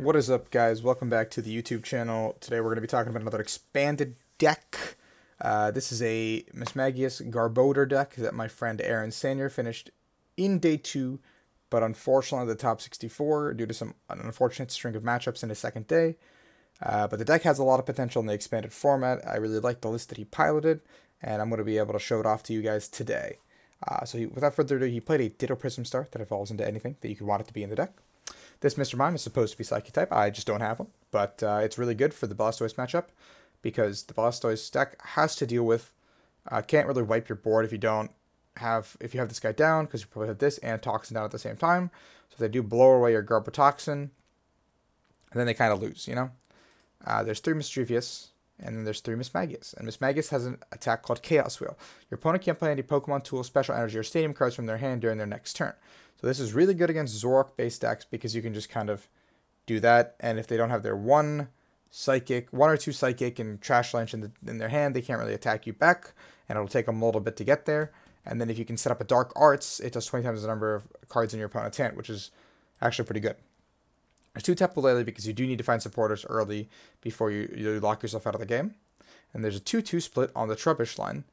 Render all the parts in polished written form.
What is up, guys? Welcome back to the YouTube channel. Today we're going to be talking about another expanded deck. This is a Mismagius Garbodor deck that my friend Arron Sanyer finished in day 2, but unfortunately the top 64 due to an unfortunate string of matchups in his second day. But the deck has a lot of potential in the expanded format. I really like the list that he piloted, and I'm going to be able to show it off to you guys today. Without further ado, he played a Ditto Prism Star that evolves into anything that you could want it to be in the deck. This Mr. Mime is supposed to be Psychic type. I just don't have one, but it's really good for the Blastoise matchup because the Blastoise deck has to deal with can't really wipe your board if you have this guy down, because you probably have this and Toxin down at the same time. So if they do blow away your Garbotoxin, and then they kind of lose, you know. There's 3 Mischievous, and then there's 3 Mismagius. And Mismagius has an attack called Chaos Wheel. Your opponent can't play any Pokemon, Tools, Special Energy, or Stadium cards from their hand during their next turn. So this is really good against Zoroark-based decks because you can just kind of do that. And if they don't have their one or two Psychic and Trash Lunch in their hand, they can't really attack you back, and it'll take them a little bit to get there. And then if you can set up a Dark Arts, it does 20 times the number of cards in your opponent's hand, which is actually pretty good. There's 2 Tapu Lele because you do need to find supporters early before you lock yourself out of the game. And there's a 2-2 split on the Trubbish line.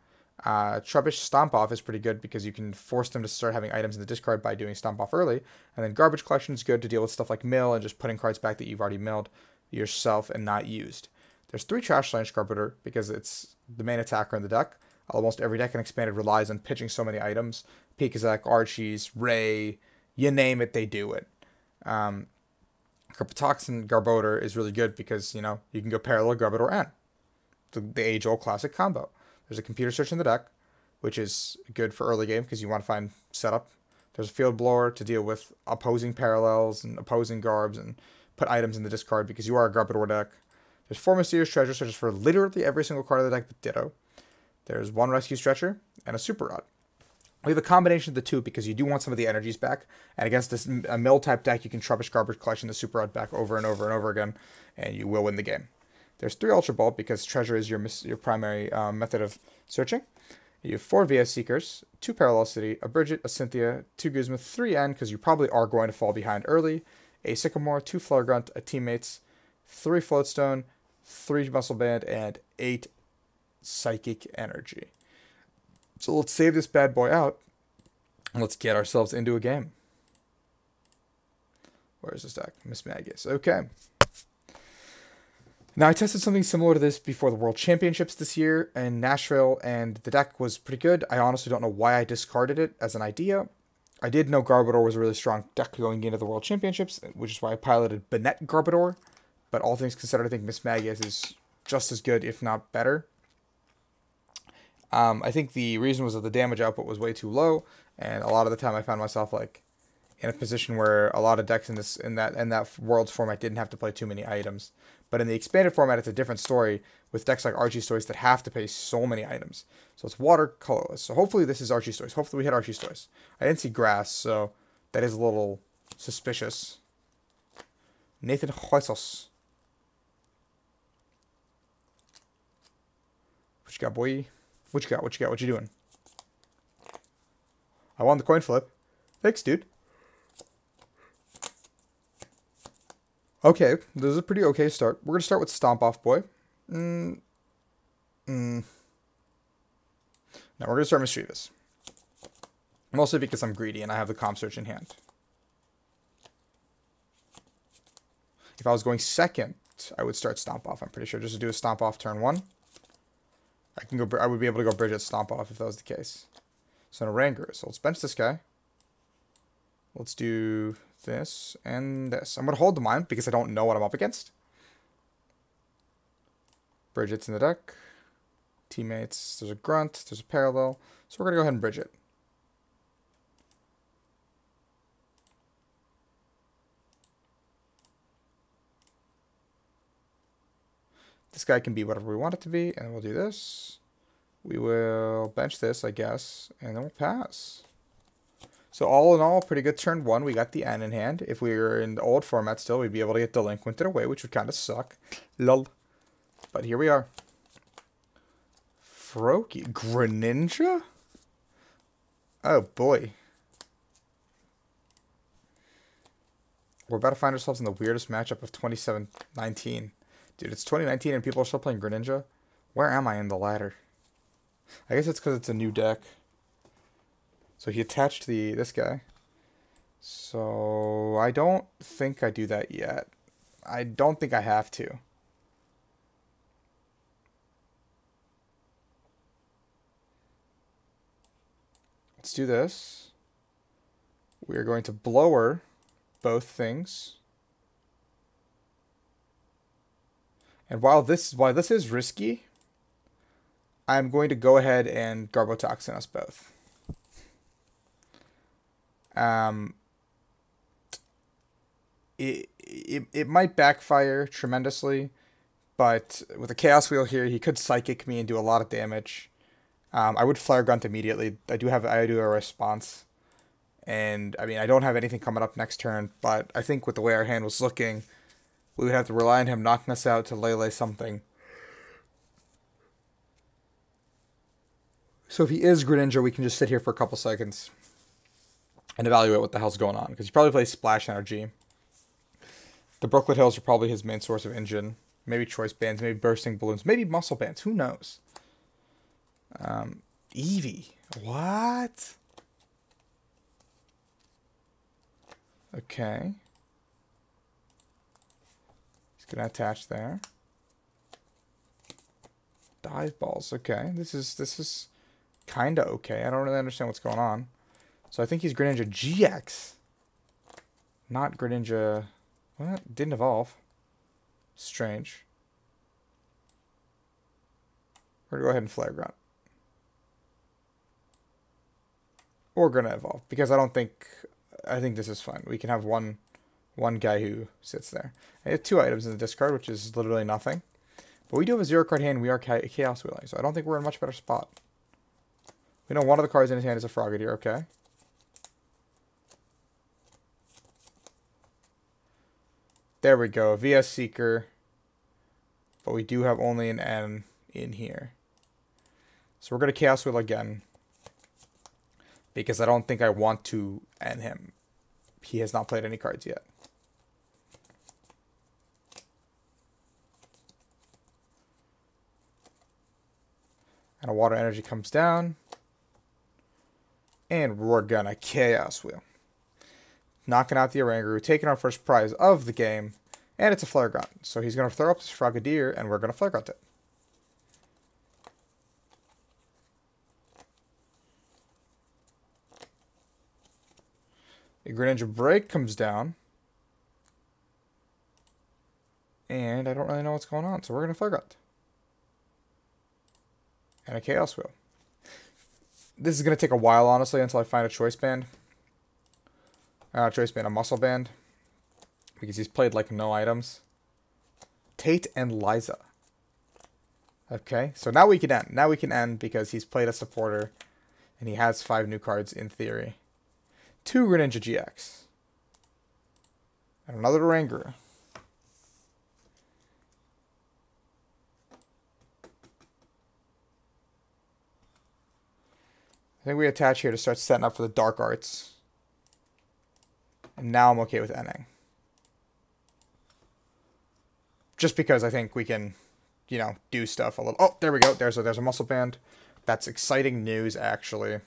Trubbish Stomp Off is pretty good because you can force them to start having items in the discard by doing Stomp Off early. And then Garbage Collection is good to deal with stuff like mill and just putting cards back that you've already milled yourself and not used. There's 3 Trash Lunch Garbodor because it's the main attacker in the deck. Almost every deck in Expanded relies on pitching so many items. Pikazak, Archie's, Ray, you name it, they do it. Garbotoxin Garbodor is really good because, you know, you can go parallel Garbodor N. The age-old classic combo. There's a computer search in the deck, which is good for early game because you want to find setup. There's a field blower to deal with opposing parallels and opposing Garbs and put items in the discard because you are a Garbodor deck. There's 4 Mysterious Treasures, which is for literally every single card of the deck but Ditto. There's 1 Rescue Stretcher and a Super Rod. We have a combination of the 2 because you do want some of the energies back. And against this mill type deck, you can Trubbish Garbage Collection the Super Rod back over and over and over again, and you will win the game. There's 3 Ultra Ball because Treasure is your primary method of searching. You have 4 VS Seekers, 2 Parallel City, a Bridget, a Cynthia, 2 Guzma, 3 N because you probably are going to fall behind early, a Sycamore, 2 Flare Grunt, a Teammates, 3 Floatstone, 3 Muscle Band, and 8 Psychic Energy. So let's save this bad boy out, and let's get ourselves into a game. Where's this deck? Mismagius. Okay. Now, I tested something similar to this before the World Championships this year in Nashville, and the deck was pretty good. I honestly don't know why I discarded it as an idea. I did know Garbodor was a really strong deck going into the World Championships, which is why I piloted Banette Garbodor. But all things considered, I think Mismagius is just as good, if not better. I think the reason was that the damage output was way too low, and a lot of the time I found myself like in a position where a lot of decks in that Worlds format didn't have to play too many items. But in the expanded format, it's a different story with decks like Archie's Toys that have to play so many items. So it's water, colorless. So hopefully this is Archie's Toys. Hopefully we hit Archie's Toys. I didn't see grass, so that is a little suspicious. Nathan Huesos. What you got, boy? What you got? What you got? What you doing? I won the coin flip. Thanks, dude. Okay, this is a pretty okay start. We're going to start with Stomp Off Boy. Now we're going to start Mischievous. Mostly because I'm greedy and I have the Comp Search in hand. If I was going second, I would start Stomp Off, I'm pretty sure. Just to do a Stomp Off turn 1. I would be able to go Bridget Stomp Off if that was the case. So no Ranger. So let's bench this guy. Let's do this and this. I'm going to hold the mine because I don't know what I'm up against. Bridget's in the deck. Teammates. There's a Grunt. There's a Parallel. So we're going to go ahead and Bridget. This guy can be whatever we want it to be, and we'll do this. We will bench this, I guess, and then we'll pass. So all in all, pretty good turn 1. We got the N in hand. If we were in the old format still, we'd be able to get Delinquented away, which would kind of suck. Lol. But here we are. Froakie. Greninja? Oh, boy. We're about to find ourselves in the weirdest matchup of 2019. Dude, it's 2019 and people are still playing Greninja? Where am I in the ladder? I guess it's because it's a new deck. So he attached this guy. So I don't think I do that yet. I don't think I have to. Let's do this. We are going to blower both things. And while this is risky, I'm going to go ahead and Garbotoxin us both. It might backfire tremendously, but with a Chaos Wheel here, he could Psychic me and do a lot of damage. I would Flare Grunt immediately. I do a response. And, I mean, I don't have anything coming up next turn, but I think with the way our hand was looking, we would have to rely on him knocking us out to Lele something. So if he is Greninja, we can just sit here for a couple seconds and evaluate what the hell's going on. Because he probably plays Splash Energy. The Brooklet Hills are probably his main source of engine. Maybe Choice Bands, maybe Bursting Balloons, maybe Muscle Bands. Who knows? Eevee. What? Okay. He's going to attach there. Dive Balls. Okay. This is kind of okay. I don't really understand what's going on. So I think he's Greninja GX. Not Greninja... What? Didn't evolve. Strange. We're going to go ahead and Flare Grunt. Or gonna evolve. Because I think this is fine. We can have one guy who sits there. I have 2 items in the discard, which is literally nothing. But we do have a 0-card hand. We are Chaos Wheeling, so I don't think we're in a much better spot. We know one of the cards in his hand is a Frogadier, okay. There we go, VS Seeker. But we do have only an N in here. So we're going to Chaos Wheel again. Because I don't think I want to end him. He has not played any cards yet. And a Water Energy comes down. And we're gonna Chaos Wheel. Knocking out the Oranguru, taking our first prize of the game. And it's a Flare Grunt. So he's gonna throw up this Frogadier, and we're gonna Flare Grunt it. A Greninja Break comes down. And I don't really know what's going on, so we're going to Flare Grunt. And a Chaos Wheel. This is going to take a while, honestly, until I find a Choice Band. A Muscle Band. Because he's played, like, no items. Tate and Liza. Okay, so now we can end. Now we can end because he's played a supporter. And he has 5 new cards in theory. 2 Greninja GX. And another Oranguru. I think we attach here to start setting up for the Dark Arts. And now I'm okay with ending. Just because I think we can, you know, do stuff a little... Oh, there we go. There's a Muscle Band. That's exciting news, actually.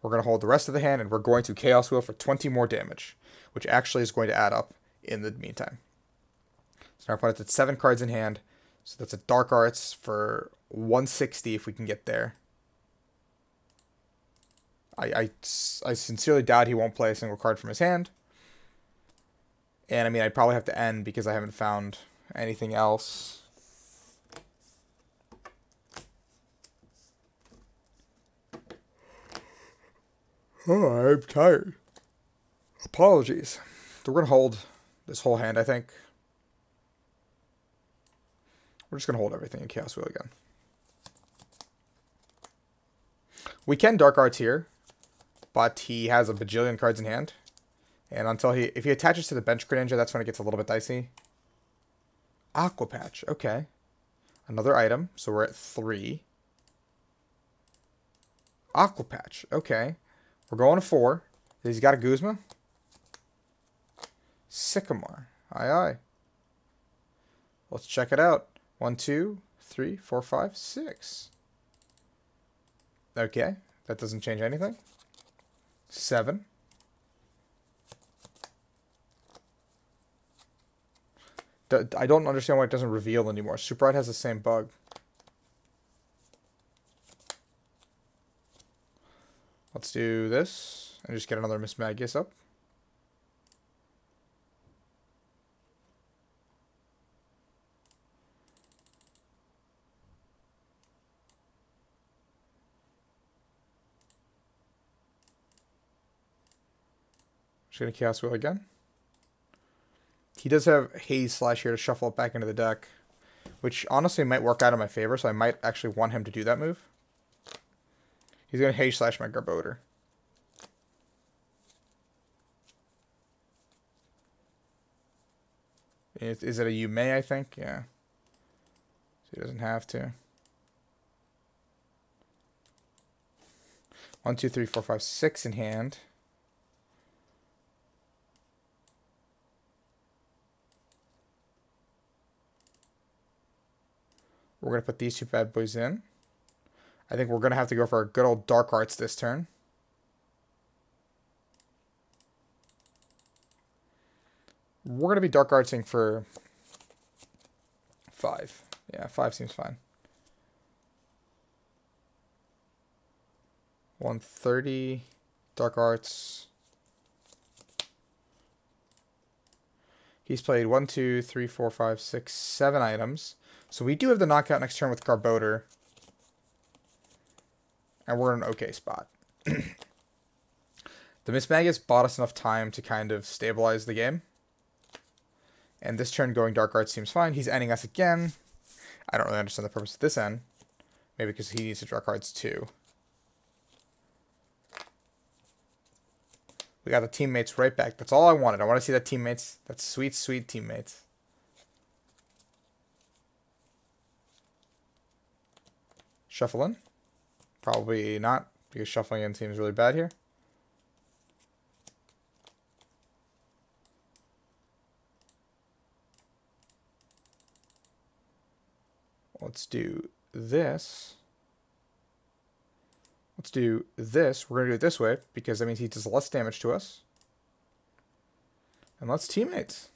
We're going to hold the rest of the hand, and we're going to Chaos Wheel for 20 more damage, which actually is going to add up in the meantime. So our opponent's at 7 cards in hand, so that's a Dark Arts for 160 if we can get there. I sincerely doubt he won't play a single card from his hand. And, I mean, I'd probably have to end because I haven't found anything else. Oh, I'm tired. Apologies. So we're going to hold this whole hand, I think. We're just going to hold everything in Chaos Wheel again. We can Dark Arts here, but he has a bajillion cards in hand. And until if he attaches to the bench Greninja, that's when it gets a little bit dicey. Aqua Patch, okay. Another item, so we're at 3. Aqua Patch, okay. We're going to 4. He's got a Guzma. Sycamore. Aye, aye. Let's check it out. 1, 2, 3, 4, 5, 6. Okay, that doesn't change anything. 7. I don't understand why it doesn't reveal anymore. Super Ride has the same bug. Let's do this and just get another Mismagius up. Just gonna Chaos Wheel again. He does have Haze Slash here to shuffle it back into the deck, which honestly might work out in my favor, so I might actually want him to do that move. He's going to Haze Slash my Garbodor. Is it a you may, I think? Yeah. So he doesn't have to. 1, 2, 3, 4, 5, 6 in hand. We're going to put these two bad boys in. I think we're going to have to go for a good old Dark Arts this turn. We're going to be Dark Artsing for 5. Yeah, 5 seems fine. 130, Dark Arts. He's played 1, 2, 3, 4, 5, 6, 7 items. So we do have the knockout next turn with Garbodor. And we're in an okay spot. The Mismagius bought us enough time to kind of stabilize the game. And this turn going Dark Arts seems fine. He's ending us again. I don't really understand the purpose of this end. Maybe because he needs to draw cards too. We got the teammates right back. That's all I wanted. I want to see that teammates. That's sweet, sweet teammates. Shuffle in. Probably not, because shuffling in seems really bad here. Let's do this. Let's do this. We're going to do it this way, because that means he does less damage to us. And let's teammates.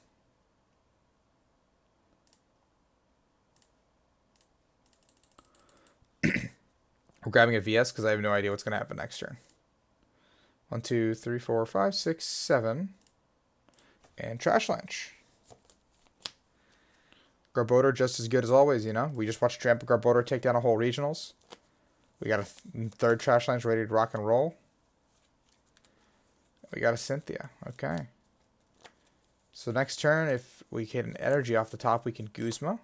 We're grabbing a VS because I have no idea what's going to happen next turn. 1, 2, 3, 4, 5, 6, 7. And Trash Lunch. Garbodor just as good as always, you know. We just watched Tramp Garbodor take down a whole regionals. We got a third Trash Lunch ready to rock and roll. We got a Cynthia. Okay. So next turn, if we hit an energy off the top, we can Guzma.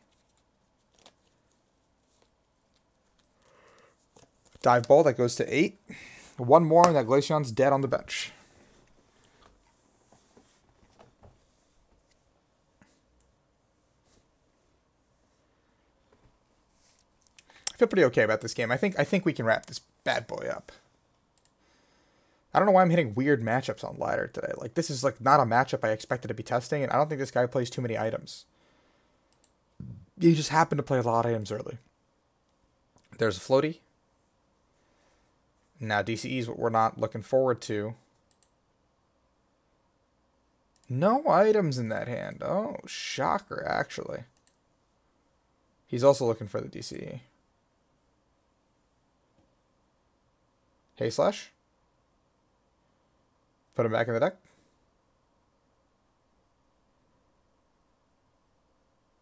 Dive Ball, that goes to 8. One more, and that Glaceon's dead on the bench. I feel pretty okay about this game. I think we can wrap this bad boy up. I don't know why I'm hitting weird matchups on ladder today. Like, this is like not a matchup I expected to be testing, and I don't think this guy plays too many items. He just happened to play a lot of items early. There's a floaty. Now, DCE is what we're not looking forward to. No items in that hand. Oh, shocker, actually. He's also looking for the DCE. Hey, Slash. Put him back in the deck.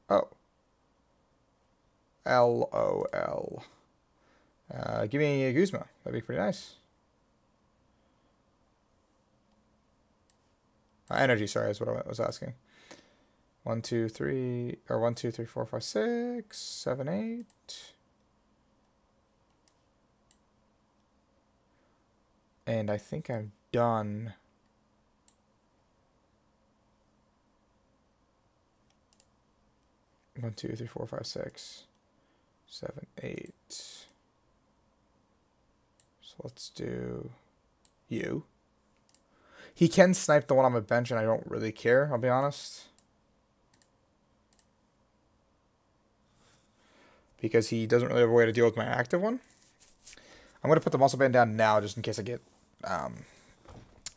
Oh. LOL. Give me a Guzma. That'd be pretty nice. Energy, sorry, is what I was asking. 1, 2, 3, or 1, 2, 3, 4, 5, 6, 7, 8. And I think I'm done. One, 2, 3, 4, 5, 6, 7, 8. So let's do you. He can snipe the one on my bench, and I don't really care, I'll be honest. Because he doesn't really have a way to deal with my active one. I'm going to put the muscle band down now, just in case I get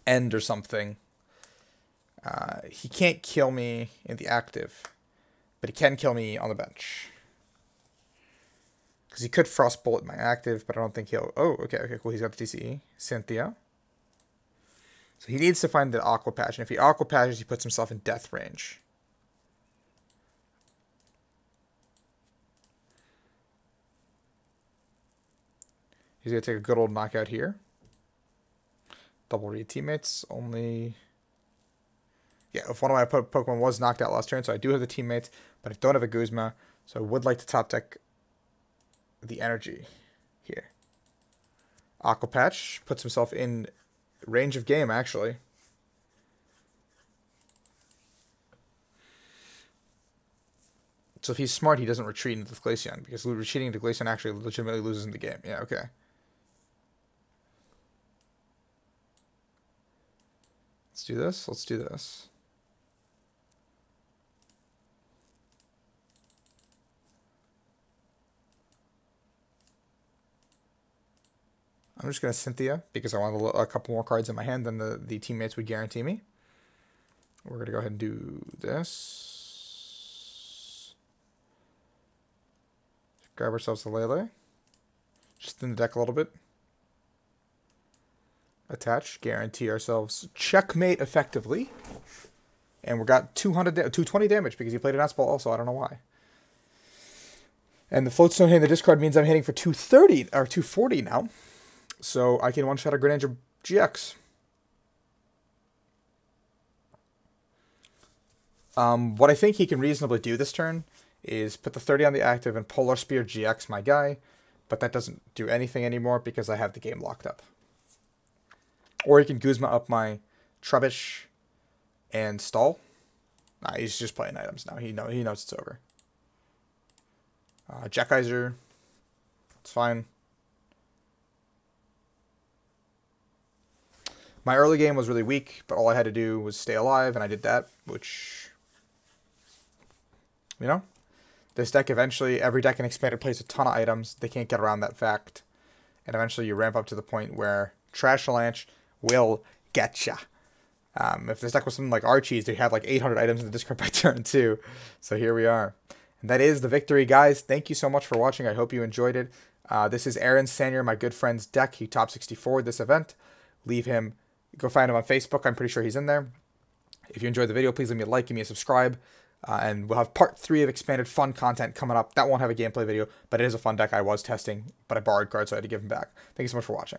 end or something. He can't kill me in the active, but he can kill me on the bench. Because he could Frost Bolt my active, but I don't think he'll... Oh, okay, cool. He's got the TCE. Cynthia. So he needs to find the Aqua Patch, and if he Aqua Patches, he puts himself in death range. He's going to take a good old knockout here. Double read teammates. Only... Yeah, if one of my Pokemon was knocked out last turn, so I do have the teammates, but I don't have a Guzma, so I would like to top deck the energy here. Aqua Patch puts himself in range of game, actually. So if he's smart, he doesn't retreat into the Glaceon, because retreating into Glaceon actually legitimately loses in the game. Yeah, okay. Let's do this. Let's do this. I'm just going to Cynthia because I want a couple more cards in my hand than the teammates would guarantee me. We're going to go ahead and do this. Grab ourselves a Lele. Just in the deck a little bit. Attach. Guarantee ourselves checkmate effectively. And we got 220 damage because he played an Asphalt also. I don't know why. And the Floatstone hitting the discard means I'm hitting for 230 or 240 now. So I can one-shot a Greninja GX. What I think he can reasonably do this turn is put the 30 on the active and Polar Spear GX my guy, but that doesn't do anything anymore because I have the game locked up. Or he can Guzma up my Trubbish and stall. Nah, he's just playing items now. He knows it's over. Jackizer. It's fine. My early game was really weak, but all I had to do was stay alive, and I did that, which, you know, this deck eventually, every deck in Expanded plays a ton of items. They can't get around that fact. And eventually you ramp up to the point where Trashalanche will get ya. If this deck was something like Archie's, they had like 800 items in the discard by turn 2. So here we are. And that is the victory, guys. Thank you so much for watching. I hope you enjoyed it. This is Arron Sanyer, my good friend's deck. He top 64 this event. Leave him... Go find him on Facebook. I'm pretty sure he's in there. If you enjoyed the video, please leave me a like, give me a subscribe. And we'll have part 3 of Expanded fun content coming up. That won't have a gameplay video, but it is a fun deck I was testing, but I borrowed cards, so I had to give them back. Thank you so much for watching.